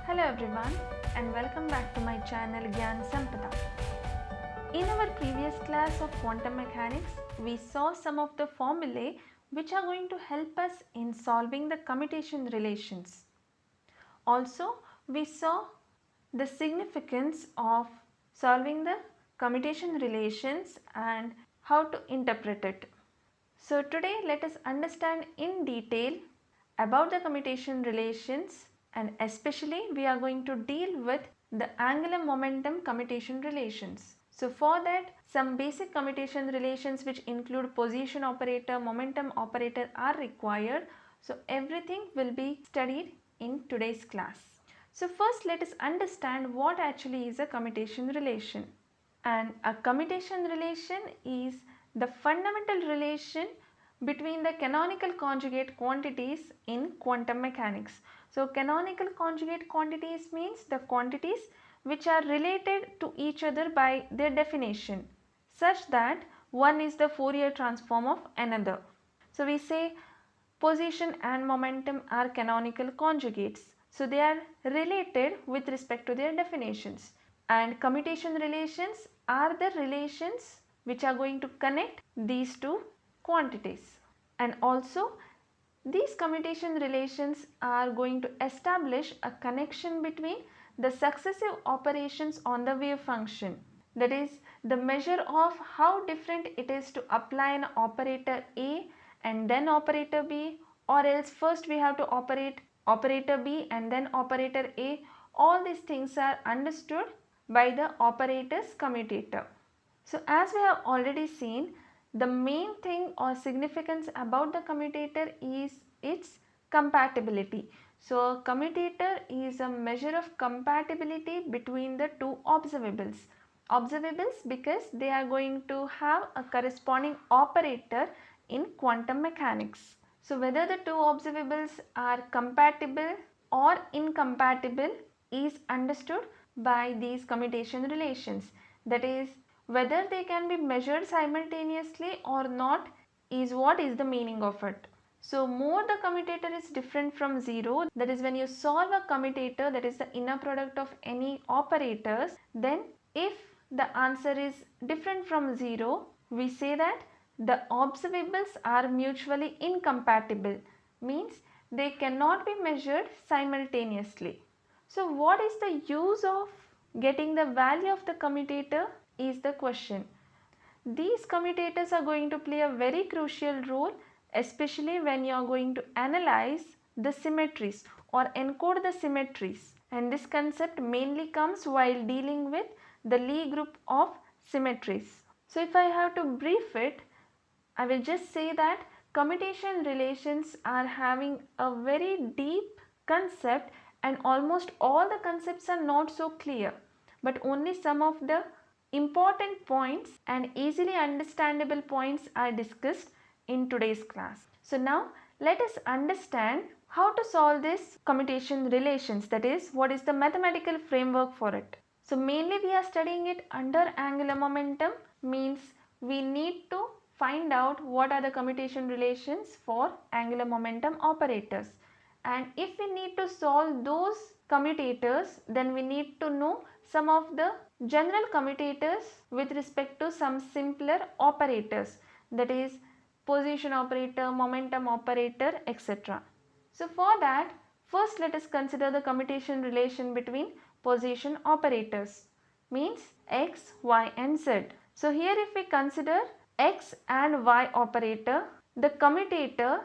Hello everyone and welcome back to my channel Gyan Sampada. In our previous class of quantum mechanics, we saw some of the formulae which are going to help us in solving the commutation relations. Also, we saw the significance of solving the commutation relations and how to interpret it. So today let us understand in detail about the commutation relations, and especially we are going to deal with the angular momentum commutation relations. So for that, some basic commutation relations which include position operator, momentum operator are required. So everything will be studied in today's class. So first let us understand what actually is a commutation relation. And a commutation relation is the fundamental relation between the canonical conjugate quantities in quantum mechanics. So canonical conjugate quantities means the quantities which are related to each other by their definition, such that one is the Fourier transform of another. So we say position and momentum are canonical conjugates. So they are related with respect to their definitions. And commutation relations are the relations which are going to connect these two quantities. And also these commutation relations are going to establish a connection between the successive operations on the wave function. That is the measure of how different it is to apply an operator A and then operator B, or else first we have to operate operator B and then operator A. All these things are understood by the operator's commutator. So as we have already seen, the main thing or significance about the commutator is its compatibility. So a commutator is a measure of compatibility between the two observables. Observables because they are going to have a corresponding operator in quantum mechanics. So whether the two observables are compatible or incompatible is understood by these commutation relations. That is, whether they can be measured simultaneously or not is what is the meaning of it. So more the commutator is different from 0, that is when you solve a commutator, that is the inner product of any operators, then if the answer is different from 0, we say that the observables are mutually incompatible, means they cannot be measured simultaneously. So what is the use of getting the value of the commutator is the question. These commutators are going to play a very crucial role, especially when you are going to analyze the symmetries or encode the symmetries. And this concept mainly comes while dealing with the Lie group of symmetries. So if I have to brief it, I will just say that commutation relations are having a very deep concept, and almost all the concepts are not so clear, but only some of the important points and easily understandable points are discussed in today's class. So now let us understand how to solve this commutation relations, that is what is the mathematical framework for it. So mainly we are studying it under angular momentum, means we need to find out what are the commutation relations for angular momentum operators. And if we need to solve those commutators, then we need to know some of the general commutators with respect to some simpler operators, that is position operator, momentum operator, etc. So for that, first let us consider the commutation relation between position operators, means x, y and z. So here if we consider x and y operator, the commutator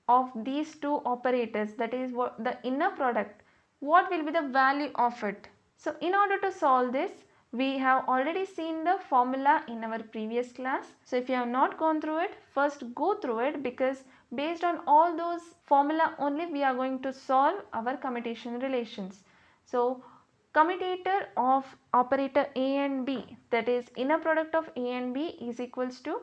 of these two operators, that is what the inner product, what will be the value of it? So in order to solve this, we have already seen the formula in our previous class. So if you have not gone through it, first go through it, because based on all those formula only we are going to solve our commutation relations. So commutator of operator A and B, that is inner product of A and B, is equals to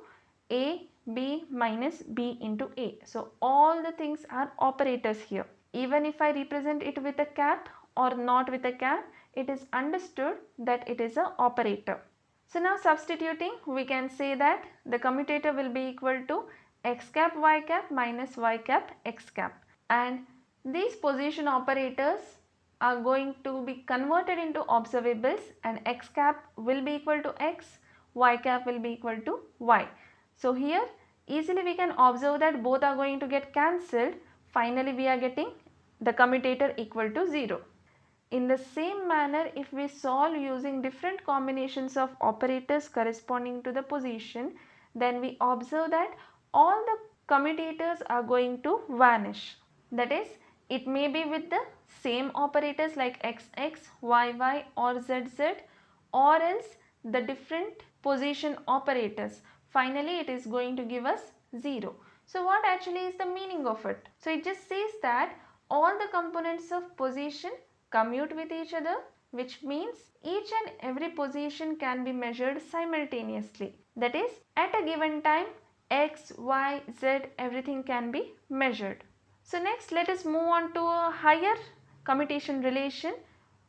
A, B minus B into A. So all the things are operators here. Even if I represent it with a cap or not with a cap, it is understood that it is an operator. So now substituting, we can say that the commutator will be equal to x cap y cap minus y cap x cap. And these position operators are going to be converted into observables, and x cap will be equal to x, y cap will be equal to y. So here easily we can observe that both are going to get cancelled. Finally we are getting the commutator equal to 0. In the same manner, if we solve using different combinations of operators corresponding to the position, then we observe that all the commutators are going to vanish. That is, it may be with the same operators like xx, yy or zz, or else the different position operators. Finally, it is going to give us 0. So what actually is the meaning of it? So it just says that all the components of position commute with each other, which means each and every position can be measured simultaneously. That is, at a given time, x, y, z, everything can be measured. So next, let us move on to a higher commutation relation,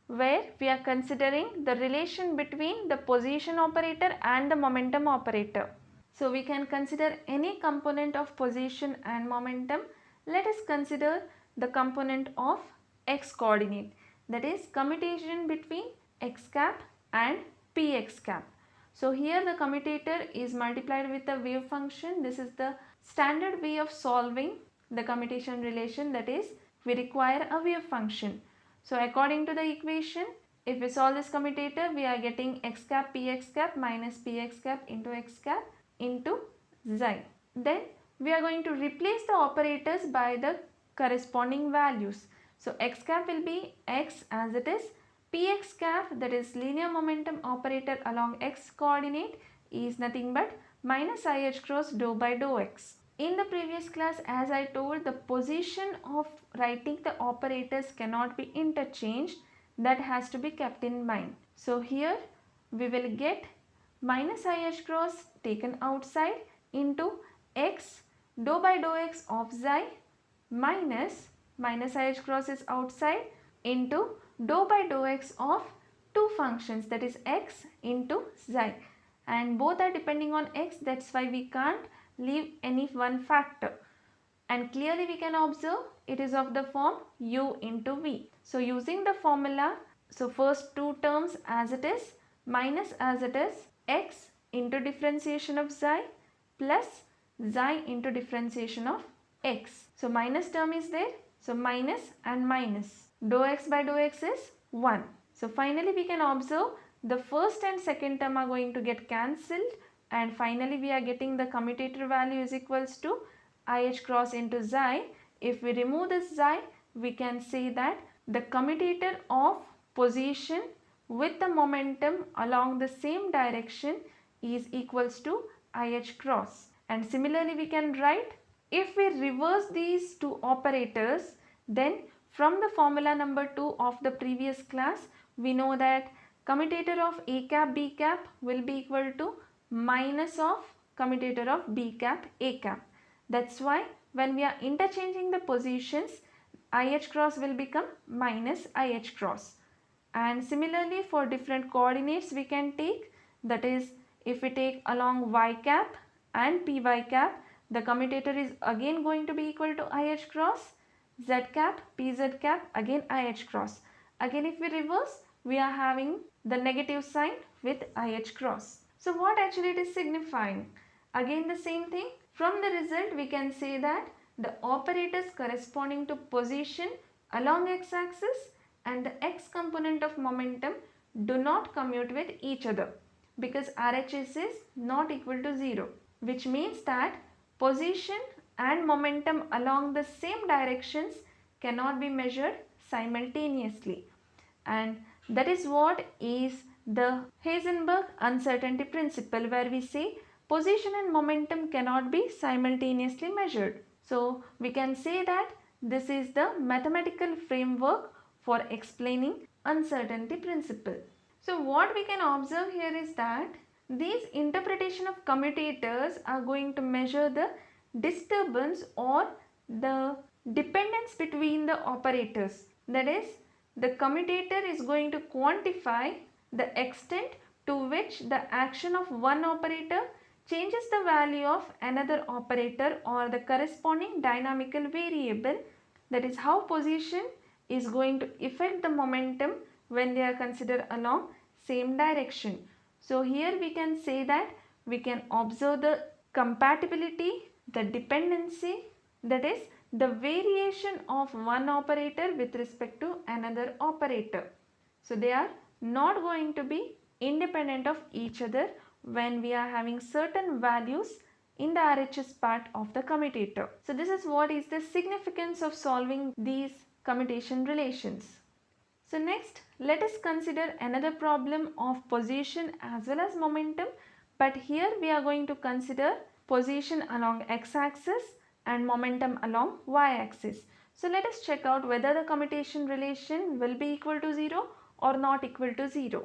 where we are considering the relation between the position operator and the momentum operator. So we can consider any component of position and momentum. Let us consider the component of x coordinate, that is commutation between x cap and px cap. So here the commutator is multiplied with the wave function. This is the standard way of solving the commutation relation, that is we require a wave function. So according to the equation, if we solve this commutator, we are getting x cap px cap minus px cap into x cap into xi. Then we are going to replace the operators by the corresponding values. So x cap will be x as it is. Px cap, that is linear momentum operator along x coordinate, is nothing but minus ih cross dou by dou x. In the previous class, as I told, the position of writing the operators cannot be interchanged. That has to be kept in mind. So here we will get minus ih cross taken outside into x dou by dou x of xi minus ih cross is outside into dou by dou x of two functions, that is x into xi, and both are depending on x. That's why we can't leave any one factor, and clearly we can observe it is of the form u into v. So using the formula, so first two terms as it is minus as it is x into differentiation of xi plus xi into differentiation of x. So minus term is there, so minus and minus, dou x by dou x is 1. So finally we can observe the first and second term are going to get cancelled, and finally we are getting the commutator value is equals to ih cross into xi. If we remove this xi, we can say that the commutator of position with the momentum along the same direction is equals to ih cross. And similarly we can write, if we reverse these two operators, then from the formula number 2 of the previous class, we know that commutator of a cap b cap will be equal to minus of commutator of b cap a cap. That's why when we are interchanging the positions, ih cross will become minus ih cross. And similarly for different coordinates we can take, that is if we take along y cap and py cap, the commutator is again going to be equal to ih cross, z cap, pz cap, again ih cross. Again if we reverse, we are having the negative sign with ih cross. So what actually it is signifying? Again the same thing. From the result we can say that the operators corresponding to position along x-axis and the x component of momentum do not commute with each other, because RHS is not equal to 0, which means that position and momentum along the same directions cannot be measured simultaneously, and that is what is the Heisenberg uncertainty principle, where we say position and momentum cannot be simultaneously measured. So we can say that this is the mathematical framework for explaining uncertainty principle. So what we can observe here is that these interpretation of commutators are going to measure the disturbance or the dependence between the operators. That is, the commutator is going to quantify the extent to which the action of one operator changes the value of another operator or the corresponding dynamical variable. That is how position is going to affect the momentum when they are considered along same direction. So here we can say that we can observe the compatibility, the dependency, that is the variation of one operator with respect to another operator. So they are not going to be independent of each other when we are having certain values in the RHS part of the commutator. So this is what is the significance of solving these commutation relations. So next, let us consider another problem of position as well as momentum, but here we are going to consider position along x-axis and momentum along y-axis. So let us check out whether the commutation relation will be equal to 0 or not equal to 0.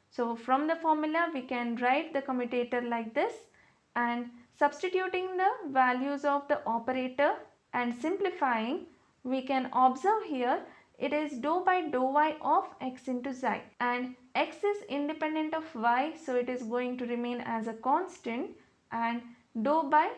So from the formula we can write the commutator like this, and substituting the values of the operator and simplifying, we can observe here it is dou by dou y of x into xi, and x is independent of y, so it is going to remain as a constant, and dou by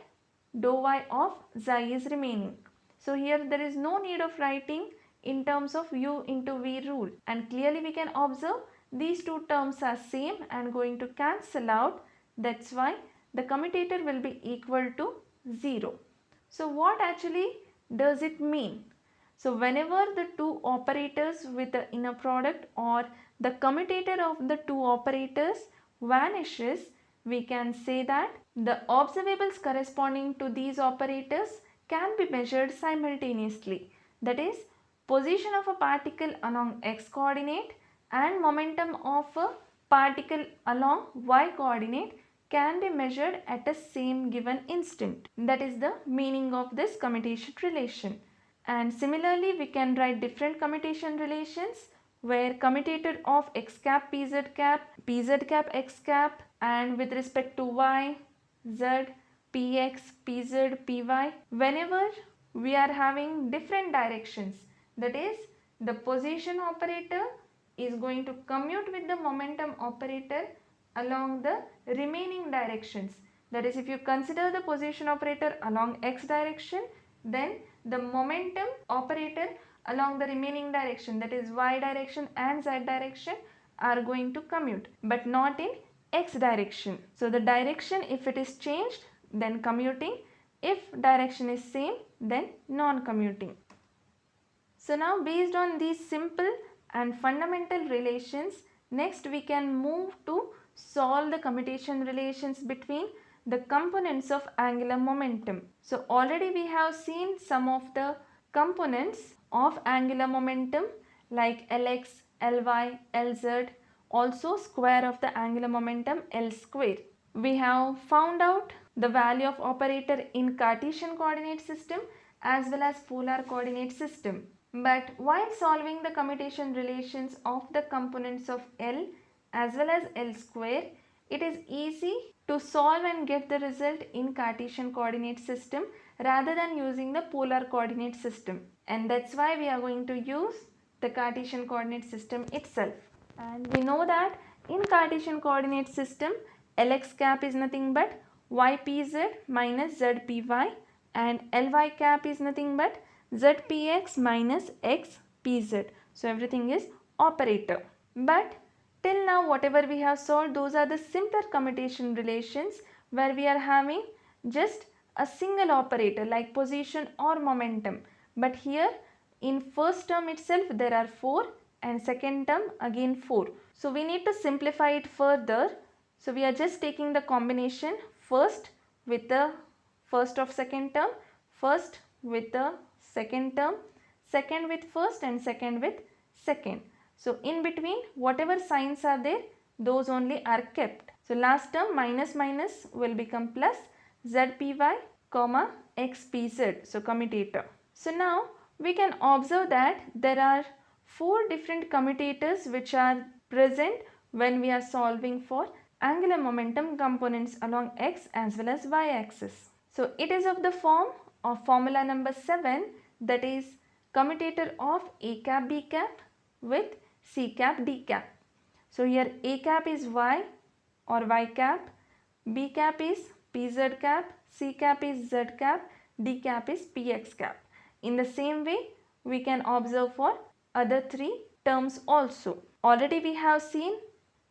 dou y of xi is remaining. So here there is no need of writing in terms of u into v rule, and clearly we can observe these two terms are same and going to cancel out. That's why the commutator will be equal to 0. So what actually does it mean? So whenever the two operators with the inner product or the commutator of the two operators vanishes, we can say that the observables corresponding to these operators can be measured simultaneously. That is, position of a particle along x coordinate and momentum of a particle along y coordinate can be measured at a same given instant. That is the meaning of this commutation relation. And similarly, we can write different commutation relations where commutator of x cap pz cap x cap, and with respect to y, z, px, pz, py, whenever we are having different directions, that is the position operator is going to commute with the momentum operator along the remaining directions. That is, if you consider the position operator along x direction, then the momentum operator along the remaining direction, that is y direction and z direction, are going to commute, but not in x direction. So the direction, if it is changed, then commuting; if direction is same, then non-commuting. So now, based on these simple and fundamental relations, next we can move to solve the commutation relations between the components of angular momentum. So already we have seen some of the components of angular momentum like Lx, Ly, Lz, also square of the angular momentum L square. We have found out the value of operator in Cartesian coordinate system as well as polar coordinate system. But while solving the commutation relations of the components of L as well as L square, it is easy to solve and get the result in Cartesian coordinate system rather than using the polar coordinate system. And that's why we are going to use the Cartesian coordinate system itself. And we know that in Cartesian coordinate system, Lx cap is nothing but ypz minus zpy, and Ly cap is nothing but zpx minus xpz. So everything is operator. But till now whatever we have solved, those are the simpler commutation relations where we are having just a single operator like position or momentum. But here in first term itself there are 4 and second term again 4. So we need to simplify it further. So we are just taking the combination first with the first of second term, first with the second term, second with first, and second with second. So in between whatever signs are there, those only are kept. So last term minus minus will become plus zpy comma xpz, so commutator. So now we can observe that there are 4 different commutators which are present when we are solving for angular momentum components along x as well as y axis. So it is of the form of formula number 7, that is commutator of a cap b cap with c cap d cap. So here a cap is y or y cap, b cap is pz cap, c cap is z cap, d cap is px cap. In the same way we can observe for other three terms also. Already we have seen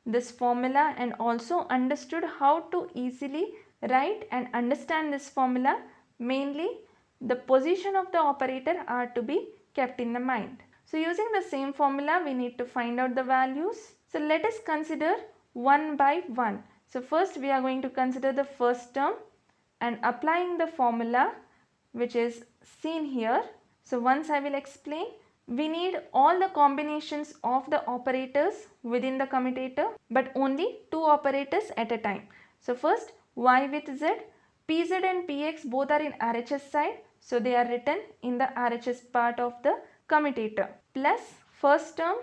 this formula and also understood how to easily write and understand this formula. Mainly the position of the operator are to be kept in the mind. So using the same formula we need to find out the values. So let us consider one by one. So first we are going to consider the first term and applying the formula which is seen here. So once I will explain, we need all the combinations of the operators within the commutator but only two operators at a time. So first y with z, pz and px both are in RHS side, so they are written in the RHS part of the commutator, plus first term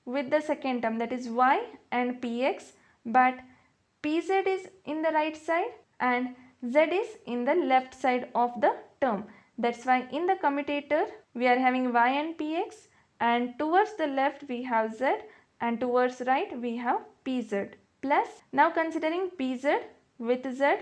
with the second term, that is y and px, but pz is in the right side and z is in the left side of the term. That's why in the commutator we are having y and px, and towards the left we have z and towards right we have pz. Plus now considering pz with z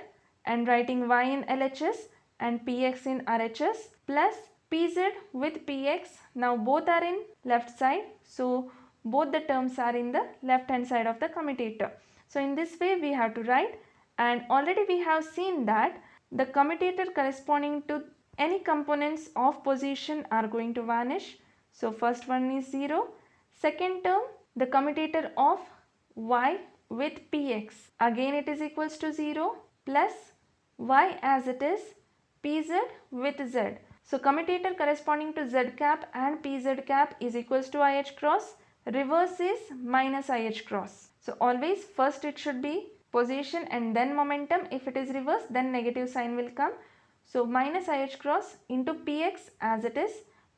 and writing y in LHS and px in RHS, plus pz with px, now both are in left side, so both the terms are in the left hand side of the commutator. So in this way we have to write, and already we have seen that the commutator corresponding to any components of position are going to vanish. So first one is 0. Second term, the commutator of y with px, again it is equals to 0, plus y as it is pz with z. So commutator corresponding to z cap and pz cap is equals to ih cross. Reverse is minus ih cross. So always first it should be position and then momentum. If it is reverse, then negative sign will come. So minus ih cross into px as it is,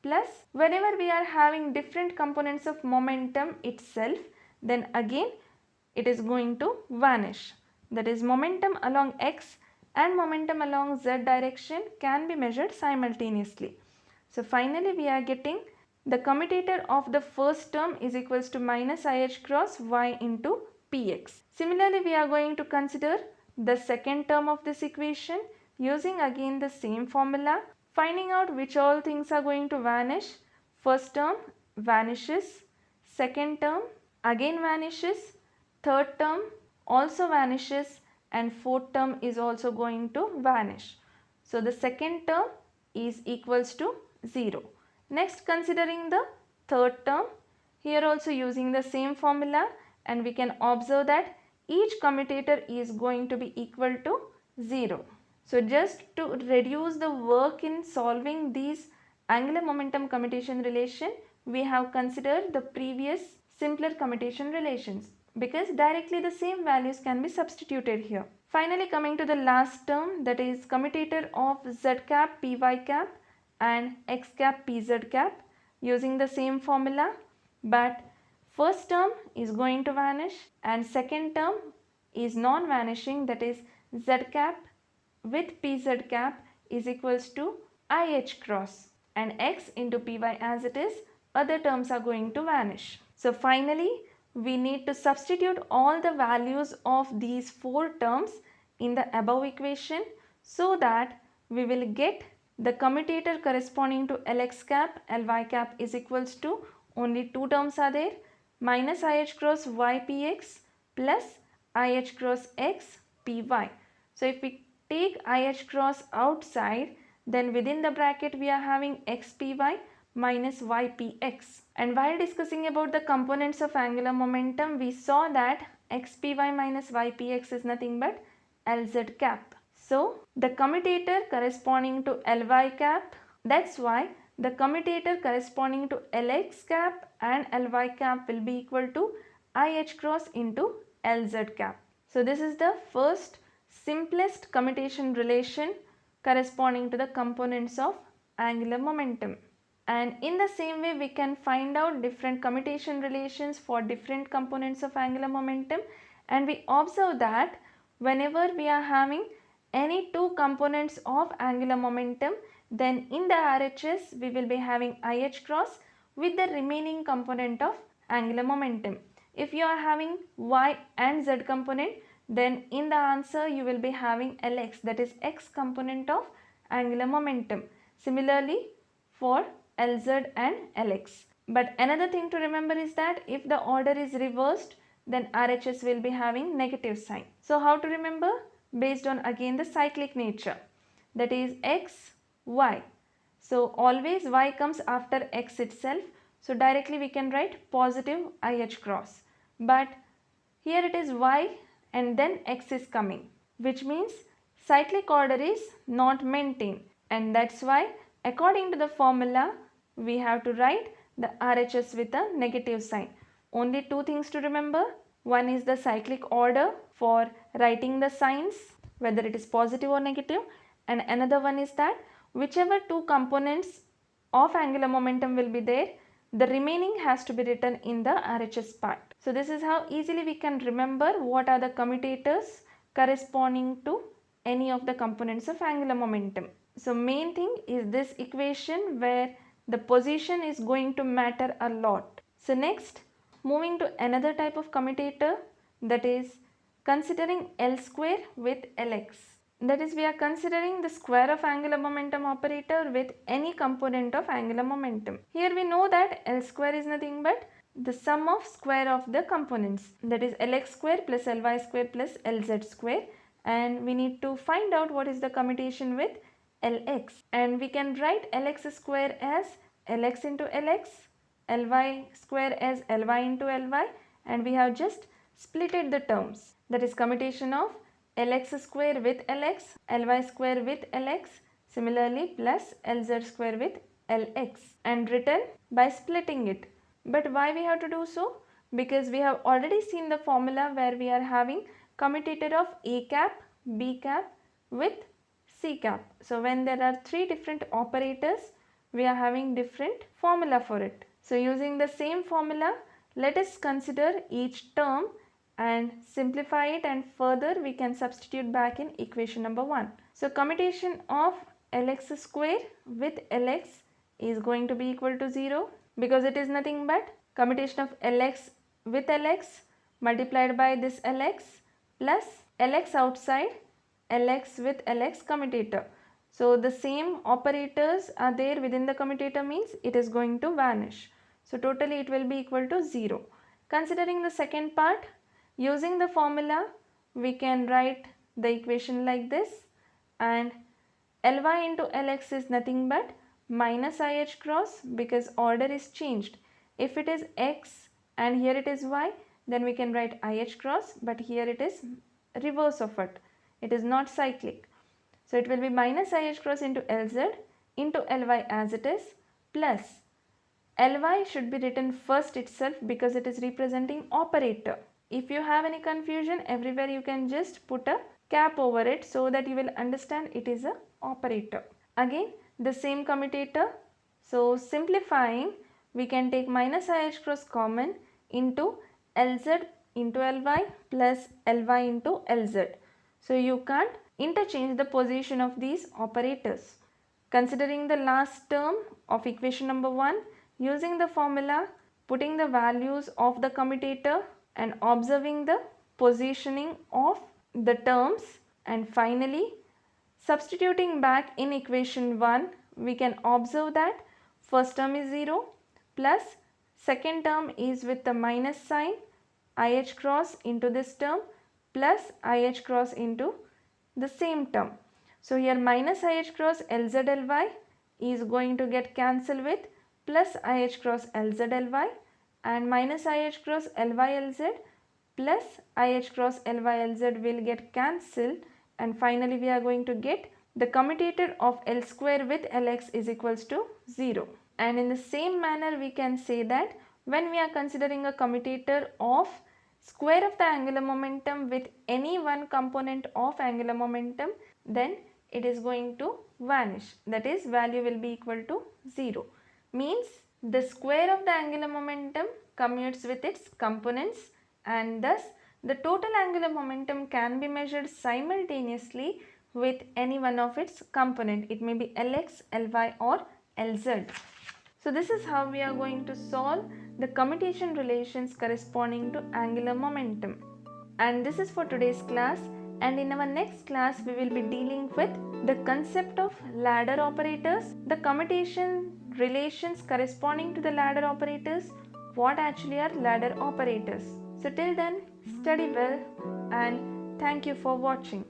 plus whenever we are having different components of momentum itself, then again it is going to vanish. That is, momentum along x and momentum along z direction can be measured simultaneously. So finally we are getting the commutator of the first term is equals to minus ih cross y into px. Similarly we are going to consider the second term of this equation using again the same formula, finding out which all things are going to vanish. First term vanishes, second term again vanishes, third term also vanishes, and fourth term is also going to vanish. So the second term is equals to 0. Next, considering the third term, here also using the same formula, and we can observe that each commutator is going to be equal to 0. So just to reduce the work in solving these angular momentum commutation relation, we have considered the previous simpler commutation relations, because directly the same values can be substituted here. Finally, coming to the last term, that is commutator of z cap py cap and x cap pz cap, using the same formula, but first term is going to vanish and second term is non-vanishing, that is z cap with pz cap is equals to ih cross, and x into py as it is, other terms are going to vanish. So finally we need to substitute all the values of these four terms in the above equation, so that we will get the commutator corresponding to Lx cap, Ly cap is equals to, only two terms are there, minus ih cross y px plus ih cross x py. So if we take ih cross outside, then within the bracket we are having xpy minus ypx. And while discussing about the components of angular momentum, we saw that xpy minus ypx is nothing but Lz cap. So the commutator corresponding to Ly cap, that's why the commutator corresponding to Lx cap and Ly cap will be equal to ih cross into Lz cap. So this is the first simplest commutation relation corresponding to the components of angular momentum. And in the same way we can find out different commutation relations for different components of angular momentum, and we observe that whenever we are having any two components of angular momentum, then in the RHS we will be having ih cross with the remaining component of angular momentum. If you are having y and z component, then in the answer you will be having Lx, that is x component of angular momentum. Similarly for Lz and Lx. But another thing to remember is that if the order is reversed, then RHS will be having negative sign. So how to remember? Based on again the cyclic nature, that is x, y. So always y comes after x itself. So directly we can write positive IH cross. But here it is y and then x is coming, which means cyclic order is not maintained, and that's why according to the formula we have to write the RHS with a negative sign. Only two things to remember. One is the cyclic order for writing the signs, whether it is positive or negative, and another one is that whichever two components of angular momentum will be there, the remaining has to be written in the RHS part. So this is how easily we can remember what are the commutators corresponding to any of the components of angular momentum. So main thing is this equation where the position is going to matter a lot. So next, moving to another type of commutator, that is considering L square with Lx. That is, we are considering the square of angular momentum operator with any component of angular momentum. Here we know that L square is nothing but the sum of square of the components, that is Lx square plus Ly square plus Lz square, and we need to find out what is the commutation with Lx, and we can write Lx square as Lx into Lx, Ly square as Ly into Ly, and we have just splitted the terms, that is commutation of Lx square with Lx, Ly square with Lx, similarly plus Lz square with Lx, and written by splitting it. But why we have to do so? Because we have already seen the formula where we are having commutator of A cap, B cap with C cap. So when there are three different operators, we are having different formula for it. So using the same formula, let us consider each term and simplify it, and further we can substitute back in equation number 1. So commutation of Lx square with Lx is going to be equal to 0, because it is nothing but commutation of Lx with Lx multiplied by this Lx plus Lx outside Lx with Lx commutator. So the same operators are there within the commutator, means it is going to vanish. So totally it will be equal to 0. Considering the second part, using the formula we can write the equation like this, and Ly into Lx is nothing but minus IH cross, because order is changed. If it is x and here it is y, then we can write IH cross, but here it is reverse of it. It is not cyclic. So it will be minus IH cross into Lz into Ly as it is, plus Ly should be written first itself because it is representing operator. If you have any confusion, everywhere you can just put a cap over it so that you will understand it is a operator. Again the same commutator. So simplifying, we can take minus IH cross common into Lz into Ly plus Ly into Lz. So you can't interchange the position of these operators. Considering the last term of equation number 1, using the formula, putting the values of the commutator and observing the positioning of the terms, and finally substituting back in equation 1, we can observe that first term is 0 plus second term is with the minus sign, IH cross into this term plus IH cross into the same term. So here minus IH cross Lz Ly is going to get cancelled with plus IH cross Lz Ly, and minus IH cross Ly Lz plus IH cross Ly Lz will get cancelled, and finally we are going to get the commutator of L square with Lx is equals to 0. And in the same manner we can say that when we are considering a commutator of square of the angular momentum with any one component of angular momentum, then it is going to vanish, that is value will be equal to 0. Means the square of the angular momentum commutes with its components, and thus the total angular momentum can be measured simultaneously with any one of its component. It may be Lx, Ly or Lz. So this is how we are going to solve the commutation relations corresponding to angular momentum. And this is for today's class, and in our next class we will be dealing with the concept of ladder operators, the commutation relations corresponding to the ladder operators, what actually are ladder operators. So till then, study well and thank you for watching.